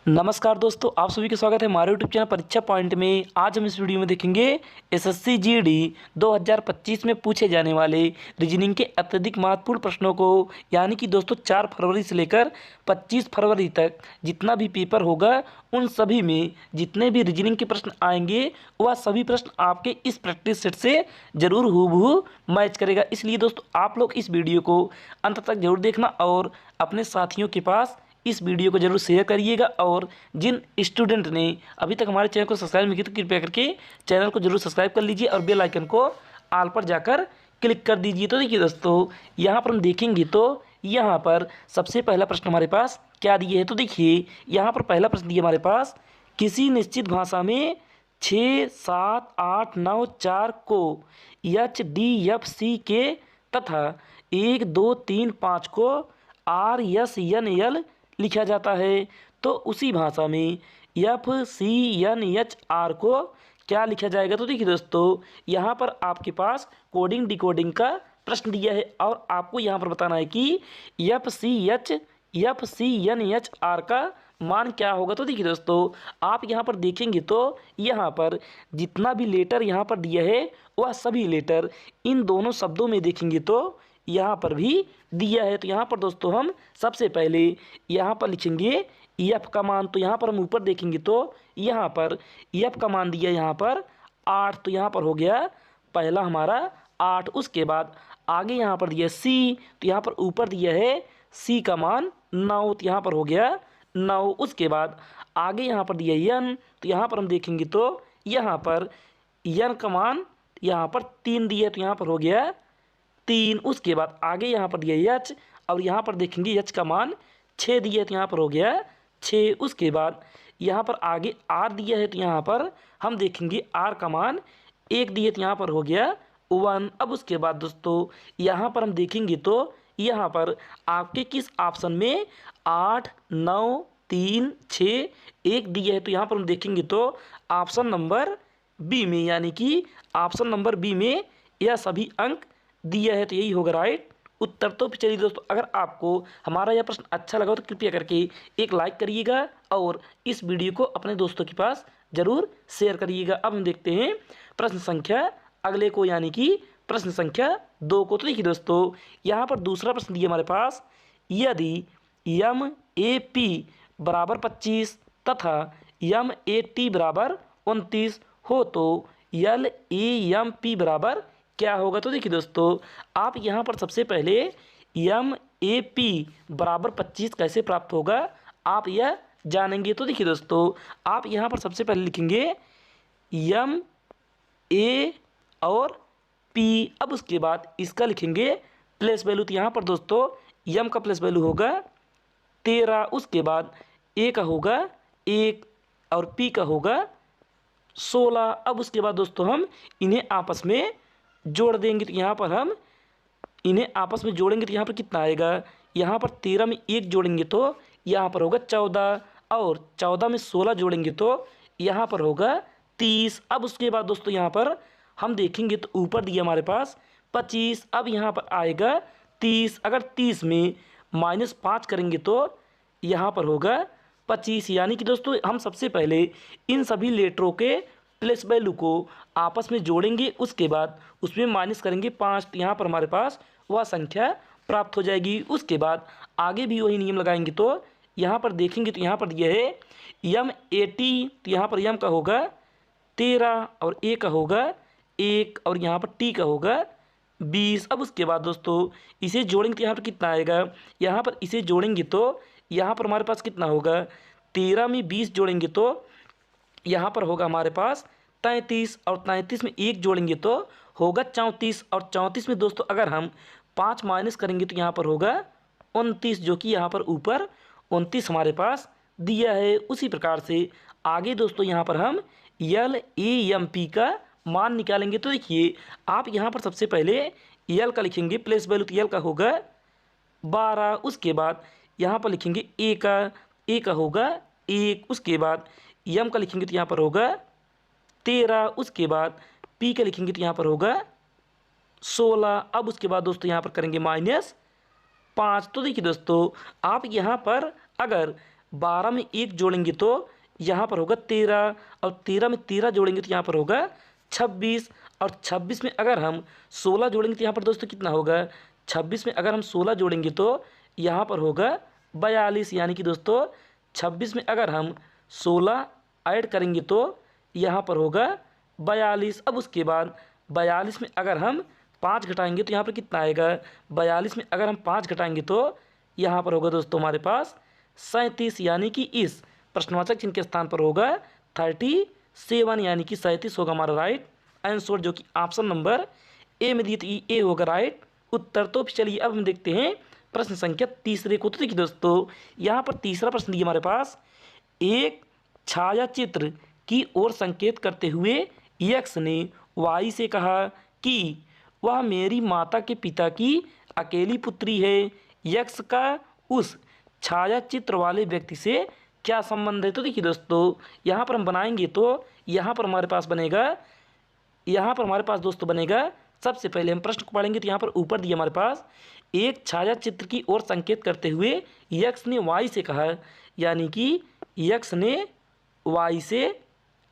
नमस्कार दोस्तों, आप सभी का स्वागत है हमारे यूट्यूब चैनल परीक्षा पॉइंट में। आज हम इस वीडियो में देखेंगे एसएससी जीडी 2025 में पूछे जाने वाले रीजनिंग के अत्यधिक महत्वपूर्ण प्रश्नों को। यानी कि दोस्तों 4 फरवरी से लेकर 25 फरवरी तक जितना भी पेपर होगा उन सभी में जितने भी रीजनिंग के प्रश्न आएंगे वह सभी प्रश्न आपके इस प्रैक्टिस सेट से जरूर हूबहू मैच करेगा। इसलिए दोस्तों आप लोग इस वीडियो को अंत तक जरूर देखना और अपने साथियों के पास इस वीडियो को जरूर शेयर करिएगा। और जिन स्टूडेंट ने अभी तक हमारे चैनल को सब्सक्राइब नहीं किया तो कृपया करके चैनल को जरूर सब्सक्राइब कर लीजिए और बेल आइकन को ऑल पर जाकर क्लिक कर दीजिए। तो देखिए दोस्तों, यहाँ पर हम देखेंगे तो यहाँ पर सबसे पहला प्रश्न हमारे पास क्या दिए है। तो देखिए यहाँ पर पहला प्रश्न दिया हमारे पास, किसी निश्चित भाषा में 6, 7, 8, 9, 4 को HDFC के तथा 1, 2, 3, 5 को RSNL लिखा जाता है, तो उसी भाषा में FCNHR को क्या लिखा जाएगा। तो देखिए दोस्तों, यहाँ पर आपके पास कोडिंग डिकोडिंग का प्रश्न दिया है और आपको यहाँ पर बताना है कि FCNHR का मान क्या होगा। तो देखिए दोस्तों, आप यहाँ पर देखेंगे तो यहाँ पर जितना भी लेटर यहाँ पर दिया है वह सभी लेटर इन दोनों शब्दों में देखेंगे तो यहाँ पर भी दिया है। तो यहाँ पर दोस्तों हम सबसे पहले यहाँ पर लिखेंगे एफ का मान। तो यहाँ पर हम ऊपर देखेंगे तो यहाँ पर एफ का मान दिया यहाँ पर 8, तो यहाँ पर हो गया पहला हमारा 8। उसके बाद आगे यहाँ पर दिया सी, तो यहाँ पर ऊपर दिया है सी का मान 9, तो यहाँ पर हो गया 9। उसके बाद आगे यहाँ पर दिया एन, तो यहाँ पर हम देखेंगे तो यहाँ पर एन का मान यहाँ पर 3 दिया है, तो यहाँ पर हो गया 3। उसके बाद आगे यहाँ पर दिया एच और यहाँ पर देखेंगे एच का मान 6 दिया है, तो यहाँ पर हो गया 6। उसके बाद यहाँ पर आगे आर दिया है, तो यहाँ पर हम देखेंगे आर का मान 1 दिया, तो यहाँ पर हो गया 1। अब उसके बाद दोस्तों यहाँ पर हम देखेंगे तो यहाँ पर आपके किस ऑप्शन में 8, 9, 3, 6, 1 दिया है, तो यहाँ पर हम देखेंगे तो ऑप्शन नंबर बी में, यानी कि ऑप्शन नंबर बी में यह सभी अंक दिया है, तो यही होगा राइट उत्तर। तो चलिए दोस्तों, अगर आपको हमारा यह प्रश्न अच्छा लगा तो कृपया करके एक लाइक करिएगा और इस वीडियो को अपने दोस्तों के पास जरूर शेयर करिएगा। अब हम देखते हैं प्रश्न संख्या अगले को, यानी कि प्रश्न संख्या 2 को। तो देखिए दोस्तों, यहाँ पर दूसरा प्रश्न दिया हमारे पास, यदि MAP बराबर 25 तथा MAT बराबर 29 हो तो LAMP बराबर क्या होगा। तो देखिए दोस्तों, आप यहाँ पर सबसे पहले MAP बराबर 25 कैसे प्राप्त होगा आप यह जानेंगे। तो देखिए दोस्तों, आप यहाँ पर सबसे पहले लिखेंगे MA और P। अब उसके बाद इसका लिखेंगे प्लेस वैल्यू। तो यहाँ पर दोस्तों M का प्लेस वैल्यू होगा 13, उसके बाद A का होगा 1 और P का होगा 16। अब उसके बाद दोस्तों हम इन्हें आपस में जोड़ देंगे। तो यहाँ पर हम इन्हें आपस में जोड़ेंगे तो यहाँ पर कितना आएगा, यहाँ पर 13 में 1 जोड़ेंगे तो यहाँ पर होगा 14 और 14 में 16 जोड़ेंगे तो यहाँ पर होगा 30। अब उसके बाद दोस्तों यहाँ पर हम देखेंगे तो ऊपर दिया हमारे पास 25, अब यहाँ पर आएगा 30। अगर 30 में -5 करेंगे तो यहाँ पर होगा 25। यानी कि दोस्तों हम सबसे पहले इन सभी लेटरों के प्लेस वैल्यू को आपस में जोड़ेंगे, उसके बाद उसमें माइनस करेंगे 5, तो यहाँ पर हमारे पास वह संख्या प्राप्त हो जाएगी। उसके बाद आगे भी वही नियम लगाएंगे तो यहाँ पर देखेंगे तो यहाँ पर दिया है MAT, तो यहाँ पर M का होगा 13 और A का होगा 1 और यहाँ पर T का होगा 20। अब उसके बाद दोस्तों इसे जोड़ेंगे तो यहाँ पर कितना आएगा, यहाँ पर इसे जोड़ेंगे तो यहाँ पर हमारे पास कितना होगा, 13 में 20 जोड़ेंगे तो यहाँ पर होगा हमारे पास 33 और 33 में 1 जोड़ेंगे तो होगा 34 और 34 में दोस्तों अगर हम 5 माइनस करेंगे तो यहाँ पर होगा 29, जो कि यहाँ पर ऊपर 29 हमारे पास दिया है। उसी प्रकार से आगे दोस्तों यहाँ पर हम LAMP का मान निकालेंगे। तो देखिए आप यहाँ पर सबसे पहले L का लिखेंगे प्लेस वैल्यू, तो L का होगा 12। उसके बाद यहाँ पर लिखेंगे A का होगा 1। उसके बाद M का लिखेंगे तो यहाँ पर होगा 13। उसके बाद P का लिखेंगे तो यहाँ पर होगा 16। अब उसके बाद दोस्तों यहाँ पर करेंगे -5। तो देखिए दोस्तों आप यहाँ पर अगर 12 में 1 जोड़ेंगे तो यहाँ पर होगा 13, और 13 में 13 जोड़ेंगे तो यहाँ पर होगा 26, और 26 में अगर हम 16 जोड़ेंगे तो यहाँ पर दोस्तों कितना होगा, 26 में अगर हम 16 जोड़ेंगे तो यहाँ पर होगा 42, यानी कि दोस्तों 26 में अगर हम 16 ऐड करेंगे तो यहाँ पर होगा 42। अब उसके बाद 42 में अगर हम 5 घटाएंगे तो यहाँ पर कितना आएगा, 42 में अगर हम 5 घटाएंगे तो यहाँ पर होगा दोस्तों हमारे पास 37, यानी कि इस प्रश्नवाचक चिन्ह के स्थान पर होगा 37, यानी कि 37 होगा हमारा राइट आंसर, जो कि ऑप्शन नंबर ए में दिए तो ए होगा राइट उत्तर। तो चलिए अब हम देखते हैं प्रश्न संख्या तीसरे को। तो देखिए दोस्तों यहाँ पर तीसरा प्रश्न दिया हमारे पास, एक छायाचित्र की ओर संकेत करते हुए यक्ष ने वाई से कहा कि वह मेरी माता के पिता की अकेली पुत्री है। यक्ष का उस छायाचित्र वाले व्यक्ति से क्या संबंध है। तो देखिए दोस्तों यहाँ पर हम बनाएंगे तो यहाँ पर हमारे पास बनेगा, यहाँ पर हमारे पास दोस्तों बनेगा, सबसे पहले हम प्रश्न को पढ़ेंगे तो यहाँ पर ऊपर दिया हमारे पास, एक छायाचित्र की ओर संकेत करते हुए यक्ष ने वाई से कहा, यानी कि यक्ष ने वाई से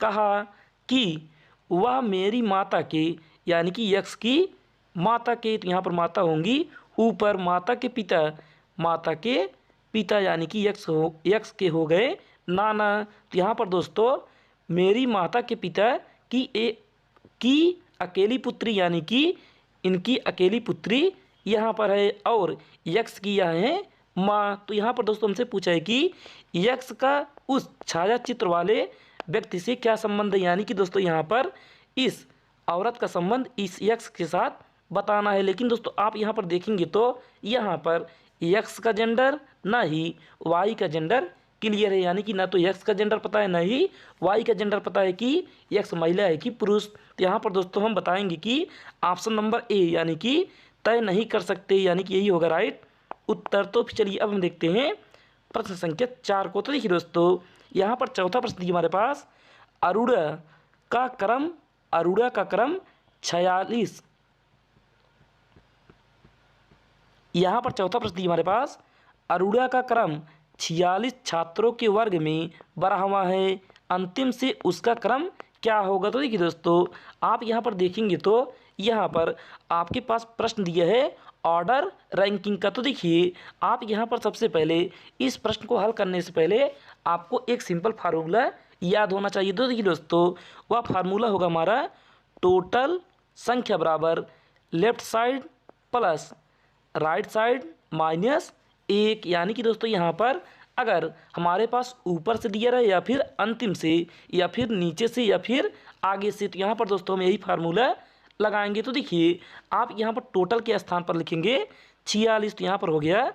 कहा कि वह मेरी माता के, यानी कि यक्ष की माता के, तो यहाँ पर माता होंगी ऊपर, माता के पिता, माता के पिता यानी कि यक्ष के हो गए नाना। तो यहाँ पर दोस्तों मेरी माता के पिता की अकेली पुत्री, यानी कि इनकी अकेली पुत्री यहाँ पर है, और यक्ष की यह है माँ। तो यहाँ पर दोस्तों हमसे पूछा है कि यक्ष का उस छायाचित्र वाले व्यक्ति से क्या संबंध है, यानी कि दोस्तों यहाँ पर इस औरत का संबंध इस यक्ष के साथ बताना है। लेकिन दोस्तों आप यहाँ पर देखेंगे तो यहाँ पर यक्ष का जेंडर ना ही वाई का जेंडर क्लियर है, यानी कि ना तो यक्ष का जेंडर पता है ना ही वाई का जेंडर पता है कि यक्ष महिला है कि पुरुष। तो यहाँ पर दोस्तों हम बताएंगे कि ऑप्शन नंबर ए, यानी कि तय नहीं कर सकते, यानी कि यही होगा राइट उत्तर। तो चलिए अब हम देखते हैं प्रश्न संख्या 4 को। तो देखिए दोस्तों यहाँ पर चौथा प्रश्न दिया हमारे पास, अरूड़ा का क्रम 46, यहाँ पर चौथा प्रश्न दिया हमारे पास, अरूड़ा का क्रम 46 छात्रों के वर्ग में बना हुआ है, अंतिम से उसका क्रम क्या होगा। तो देखिए दोस्तों आप यहाँ पर देखेंगे तो यहाँ पर आपके पास प्रश्न दिया है ऑर्डर रैंकिंग का। तो देखिए आप यहाँ पर सबसे पहले इस प्रश्न को हल करने से पहले आपको एक सिंपल फार्मूला याद होना चाहिए। तो देखिए दोस्तों वह फार्मूला होगा हमारा टोटल संख्या बराबर left side plus right side minus 1, यानी कि दोस्तों यहाँ पर अगर हमारे पास ऊपर से दिया रहे या फिर अंतिम से या फिर नीचे से या फिर आगे से, तो यहाँ पर दोस्तों हम यही फार्मूला लगाएंगे। तो देखिए आप यहाँ पर टोटल के स्थान पर लिखेंगे 46, तो यहाँ पर हो गया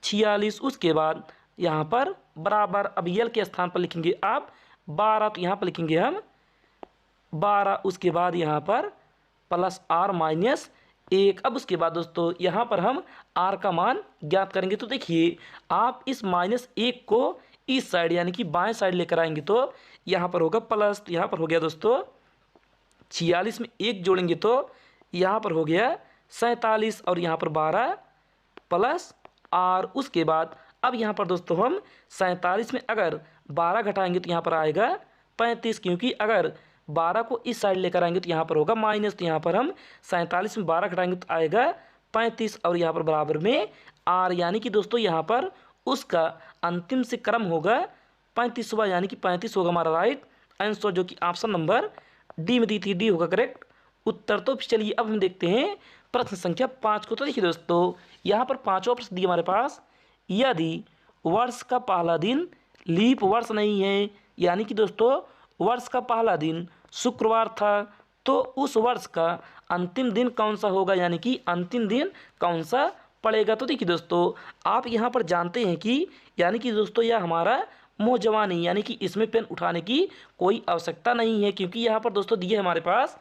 46, उसके बाद यहाँ पर बराबर, अब यल के स्थान पर लिखेंगे आप 12, तो यहाँ पर लिखेंगे हम 12, उसके बाद यहाँ पर प्लस आर माइनस 1। अब उसके बाद दोस्तों यहाँ पर हम आर का मान ज्ञात करेंगे। तो देखिए आप इस -1 को इस साइड यानी कि बाएं साइड लेकर आएंगे तो यहाँ पर होगा प्लस, तो यहाँ पर हो गया दोस्तों 46 में 1 जोड़ेंगे तो यहाँ पर हो गया 47, और यहाँ पर 12 प्लस आर। उसके बाद अब यहाँ पर दोस्तों हम 47 में अगर 12 घटाएंगे तो यहाँ पर आएगा 35, क्योंकि अगर 12 को इस साइड लेकर आएंगे तो यहाँ पर होगा माइनस, तो यहाँ पर हम 47 में 12 घटाएंगे तो आएगा 35, और यहाँ पर बराबर में आर, यानी कि दोस्तों यहाँ पर उसका अंतिम से क्रम होगा 35वां, यानी कि 35 होगा हमारा राइट आंसर, जो कि ऑप्शन नंबर डी में दी थी, डी होगा करेक्ट उत्तर। तो चलिए अब हम देखते हैं प्रश्न संख्या 5 को। तो देखिए दोस्तों यहाँ पर 5वां प्रश्न दिया हमारे पास, यदि वर्ष का पहला दिन लीप वर्ष नहीं है, यानी कि दोस्तों वर्ष का पहला दिन शुक्रवार था, तो उस वर्ष का अंतिम दिन कौन सा होगा, यानी कि अंतिम दिन कौन सा पड़ेगा। तो देखिए दोस्तों आप यहाँ पर जानते हैं कि यानी कि दोस्तों यह हमारा मोहजवानी, यानी कि इसमें पेन उठाने की कोई आवश्यकता नहीं है, क्योंकि यहाँ पर दोस्तों दिए हमारे पास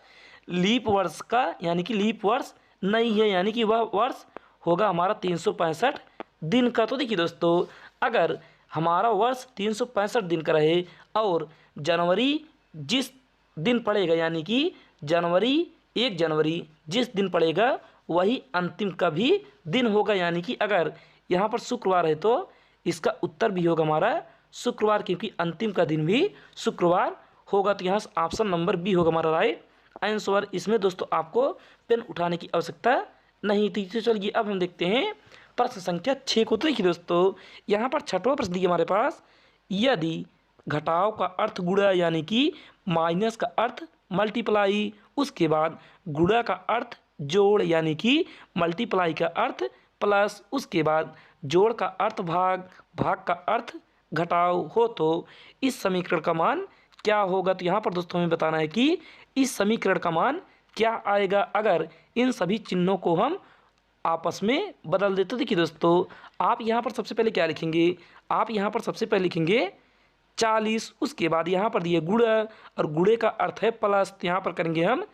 लीप वर्ष का, यानी कि लीप वर्ष नहीं है, यानी कि वह वर्ष होगा हमारा 365 दिन का। तो देखिए दोस्तों अगर हमारा वर्ष 365 दिन का रहे और जनवरी जिस दिन पड़ेगा, यानी कि 1 जनवरी जिस दिन पड़ेगा वही अंतिम का भी दिन होगा, यानी कि अगर यहाँ पर शुक्रवार है तो इसका उत्तर भी होगा हमारा शुक्रवार, क्योंकि अंतिम का दिन भी शुक्रवार होगा। तो यहाँ ऑप्शन नंबर बी होगा हमारा राइट आंसर। इसमें दोस्तों आपको पेन उठाने की आवश्यकता नहीं थी। तो चलिए अब हम देखते हैं प्रश्न संख्या 6 को। तो देखिए दोस्तों, यहाँ पर छठवां प्रश्न दिया हमारे पास, यदि घटाव का अर्थ गुणा यानी कि माइनस का अर्थ मल्टीप्लाई, उसके बाद गुणा का अर्थ जोड़ यानी कि मल्टीप्लाई का अर्थ प्लस, उसके बाद जोड़ का अर्थ भाग, भाग का अर्थ घटाव हो, तो इस समीकरण का मान क्या होगा। तो यहाँ पर दोस्तों हमें बताना है कि इस समीकरण का मान क्या आएगा अगर इन सभी चिन्हों को हम आपस में बदल देते। देखिए दोस्तों, आप यहाँ पर सबसे पहले क्या लिखेंगे, आप यहाँ पर सबसे पहले लिखेंगे 40, उसके बाद यहाँ पर दिए गुणा और गुणे का अर्थ है प्लस, तो यहाँ पर करेंगे हम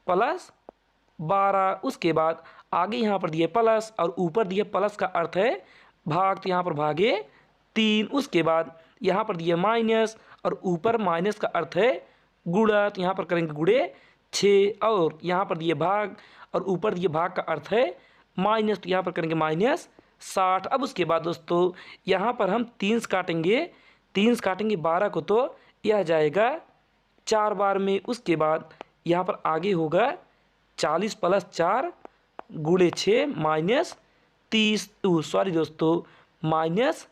प्लस 12, उसके बाद आगे यहाँ पर दिए प्लस और ऊपर दिए प्लस का अर्थ है भाग, तो यहाँ पर भागे 3, उसके बाद यहाँ पर दिए माइनस और ऊपर माइनस का अर्थ है गुणा, तो यहाँ पर करेंगे गुणे 6 और यहाँ पर दिए भाग और ऊपर दिए भाग का अर्थ है माइनस, तो यहाँ पर करेंगे माइनस 60। अब उसके बाद दोस्तों यहाँ पर हम 3 काटेंगे, 3 काटेंगे 12 को, तो यह जाएगा 4 बार में। उसके बाद यहाँ पर आगे होगा 40 प्लस 4 गुणे 6 माइनस 30, सॉरी दोस्तों माइनस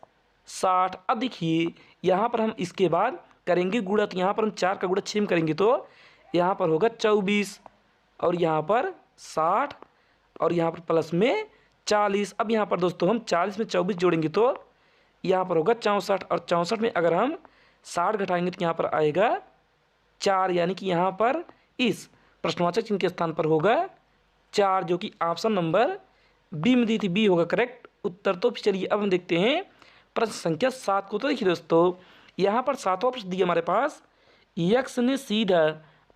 60। अब देखिए यहाँ पर हम इसके बाद करेंगे गुणा, तो यहाँ पर हम 4 का गुणा 6 में करेंगे तो यहाँ पर होगा 24 और यहाँ पर 60 और यहाँ पर प्लस में 40। अब यहाँ पर दोस्तों हम 40 में 24 जोड़ेंगे तो यहाँ पर होगा 64 और 64 में अगर हम 60 घटाएंगे तो यहाँ पर आएगा 4, यानी कि यहाँ पर इस प्रश्नवाचक चिन्ह के स्थान पर होगा 4, जो कि ऑप्शन नंबर बी में दी थी, बी होगा करेक्ट उत्तर। तो चलिए अब हम देखते हैं प्रश्न संख्या 7 को। तो देखिए दोस्तों, यहाँ पर 7वां प्रश्न दिया हमारे पास, यक्स ने सीधा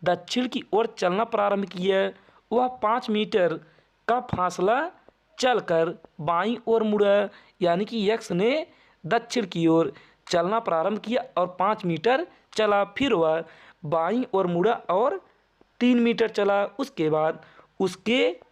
दक्षिण की ओर चलना प्रारंभ किया, वह 5 मीटर का फासला चलकर बाईं ओर मुड़ा, यानी कि यक्स ने दक्षिण की ओर चलना प्रारंभ किया और 5 मीटर चला, फिर वह बाईं ओर मुड़ा और 3 मीटर चला, उसके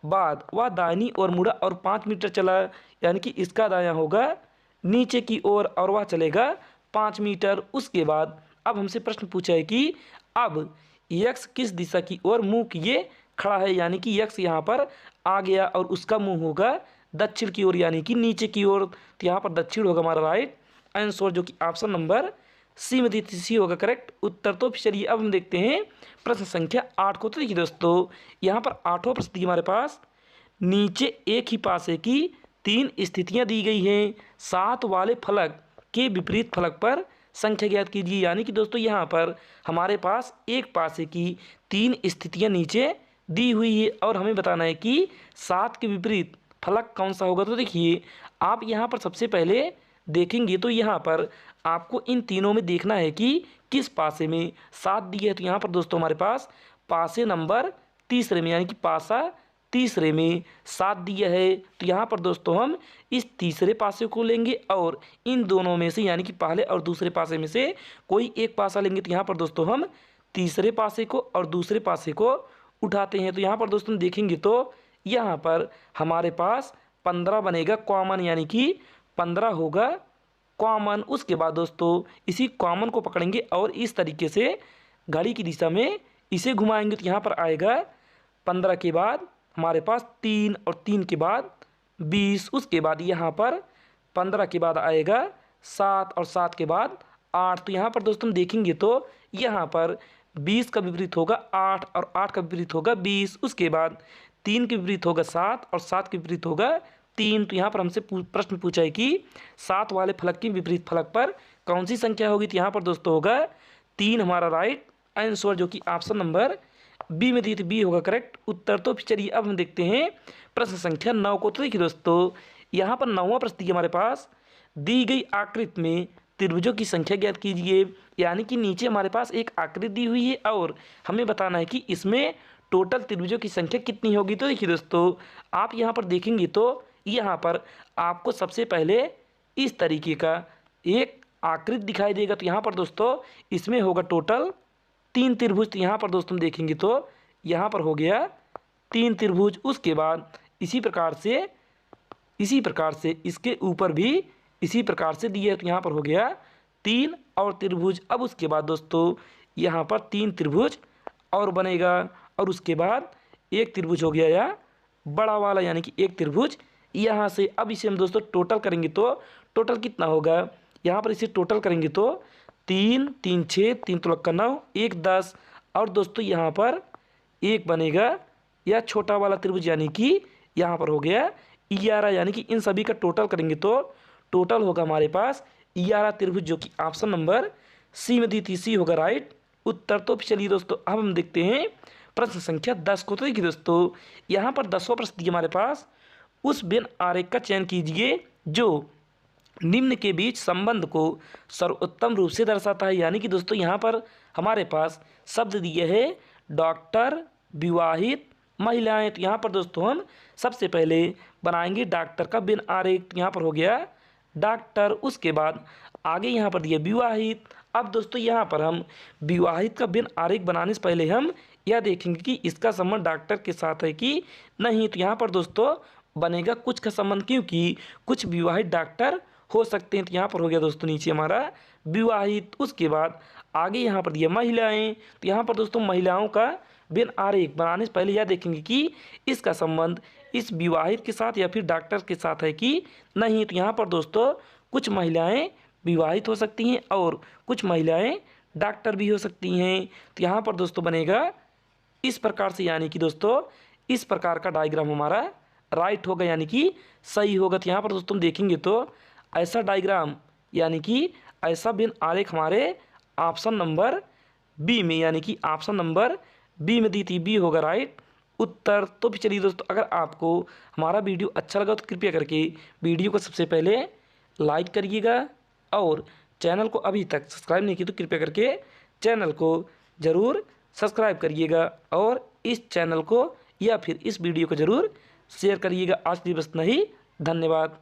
बाद वह दाहिनी ओर मुड़ा और 5 मीटर चला, यानी कि इसका दायां होगा नीचे की ओर और वह चलेगा 5 मीटर। उसके बाद अब हमसे प्रश्न पूछा है कि अब यक्स किस दिशा की ओर मुंह किए खड़ा है, यानी कि यक्स यहाँ पर आ गया और उसका मुंह होगा दक्षिण की ओर, यानी कि नीचे की ओर, तो यहाँ पर दक्षिण होगा हमारा राइट आंसर, जो कि ऑप्शन नंबर सी में दी, सी होगा करेक्ट उत्तर। तो चलिए अब हम देखते हैं प्रश्न संख्या 8 को। तो देखिए दोस्तों, यहाँ पर 8वां प्रश्न दिया हमारे पास, नीचे एक ही पासे की 3 स्थितियां दी गई हैं, 7 वाले फलक के विपरीत फलक पर संख्या ज्ञात कीजिए। यानी कि दोस्तों यहाँ पर हमारे पास एक पासे की 3 स्थितियां नीचे दी हुई है और हमें बताना है कि 7 के विपरीत फलक कौन सा होगा। तो देखिए आप यहाँ पर सबसे पहले देखेंगे तो यहाँ पर आपको इन तीनों में देखना है कि किस पासे में 7 दी है। तो यहाँ पर दोस्तों हमारे पास पासे नंबर तीसरे में, यानी कि पासा तीसरे में 7 दिया है। तो यहाँ पर दोस्तों हम इस तीसरे पासे को लेंगे और इन दोनों में से, यानी कि पहले और दूसरे पासे में से कोई एक पासा लेंगे। तो यहाँ पर दोस्तों हम तीसरे पासे को और दूसरे पासे को उठाते हैं। तो यहाँ पर दोस्तों देखेंगे तो यहाँ पर हमारे पास 15 बनेगा कॉमन, यानी कि 15 होगा कॉमन। उसके बाद दोस्तों इसी कॉमन को पकड़ेंगे और इस तरीके से घड़ी की दिशा में इसे घुमाएंगे। तो यहाँ पर आएगा 15 के बाद हमारे पास 3 और 3 के बाद 20, उसके बाद यहाँ पर 15 के बाद आएगा 7 और 7 के बाद 8। तो यहाँ पर दोस्तों देखेंगे तो यहाँ पर 20 का विपरीत होगा 8 और 8 का विपरीत होगा 20, उसके बाद 3 के विपरीत होगा 7 और 7 के विपरीत होगा 3। तो यहाँ पर हमसे प्रश्न पूछा है कि 7 वाले फलक के विपरीत फलक पर कौन सी संख्या होगी। तो यहाँ पर दोस्तों होगा 3 हमारा राइट आंसर, जो कि ऑप्शन नंबर बी में दी थी, बी होगा करेक्ट उत्तर। तो चलिए अब हम देखते हैं प्रश्न संख्या 9 को। तो देखिए दोस्तों, यहाँ पर 9वां प्रश्न दिया हमारे पास, दी गई आकृति में त्रिभुजों की संख्या ज्ञात कीजिए। यानी कि नीचे हमारे पास एक आकृति दी हुई है और हमें बताना है कि इसमें टोटल त्रिभुजों की संख्या कितनी होगी। तो देखिए दोस्तों, आप यहाँ पर देखेंगे तो यहाँ पर आपको सबसे पहले इस तरीके का एक आकृति दिखाई देगा। तो यहाँ पर दोस्तों इसमें होगा टोटल 3 त्रिभुज। तो यहाँ पर दोस्तों देखेंगे तो यहाँ पर हो गया 3 त्रिभुज। उसके बाद इसी प्रकार से इसके ऊपर भी इसी प्रकार से दिए, तो यहाँ पर हो गया 3 और त्रिभुज। अब उसके बाद दोस्तों यहाँ पर 3 त्रिभुज और बनेगा, और उसके बाद एक त्रिभुज हो गया या बड़ा वाला, यानी कि एक त्रिभुज यहाँ से। अब इसे हम दोस्तों टोटल करेंगे तो टोटल कितना होगा, यहाँ पर इसे टोटल करेंगे तो 3 3 6, 3 तो लग 9, 1 10, और दोस्तों यहाँ पर एक बनेगा या छोटा वाला त्रिभुज, यानी कि यहाँ पर हो गया 11, यानी कि इन सभी का टोटल करेंगे तो टोटल होगा हमारे पास 11 त्रिभुज, जो कि ऑप्शन नंबर सी में दी थी, सी होगा राइट उत्तर। तो चलिए दोस्तों अब हम देखते हैं प्रश्न संख्या 10 को। तो देखिए दोस्तों यहाँ पर 10वां प्रश्न दिया हमारे पास, उस वेन आरेख का चयन कीजिए जो निम्न के बीच संबंध को सर्वोत्तम रूप से दर्शाता है। यानी कि दोस्तों यहाँ पर हमारे पास शब्द दिए है डॉक्टर, विवाहित, महिलाएं। तो यहाँ पर दोस्तों हम सबसे पहले बनाएंगे डॉक्टर का वेन आरेख। तो यहाँ पर हो गया डॉक्टर, उसके बाद आगे यहाँ पर दिया विवाहित। अब दोस्तों यहाँ पर हम विवाहित का वेन आरेख बनाने से पहले हम यह देखेंगे कि इसका संबंध डॉक्टर के साथ है कि नहीं। तो यहाँ पर दोस्तों बनेगा कुछ का संबंध, क्योंकि कुछ विवाहित डॉक्टर हो सकते हैं। तो यहाँ पर हो गया दोस्तों नीचे हमारा विवाहित। उसके बाद आगे यहाँ पर दिया महिलाएं। तो यहाँ पर दोस्तों महिलाओं का वेन आरेख बनाने से पहले यह देखेंगे कि इसका संबंध इस विवाहित के साथ या फिर डॉक्टर के साथ है कि नहीं। तो यहाँ पर दोस्तों कुछ महिलाएं विवाहित हो सकती हैं और कुछ महिलाएं डॉक्टर भी हो सकती हैं। तो यहाँ पर दोस्तों बनेगा इस प्रकार से, यानी कि दोस्तों इस प्रकार का डायग्राम हमारा राइट होगा, यानी कि सही होगा। तो यहाँ पर दोस्तों देखेंगे तो ऐसा डायग्राम, यानी कि ऐसा वेन आरेख हमारे ऑप्शन नंबर बी में, यानी कि ऑप्शन नंबर बी में दी थी, बी होगा राइट उत्तर। तो फिर चलिए दोस्तों अगर आपको हमारा वीडियो अच्छा लगा तो कृपया करके वीडियो को सबसे पहले लाइक करिएगा, और चैनल को अभी तक सब्सक्राइब नहीं किया तो कृपया करके चैनल को ज़रूर सब्सक्राइब करिएगा, और इस चैनल को या फिर इस वीडियो को ज़रूर शेयर करिएगा। आज के लिए बस नहीं, धन्यवाद।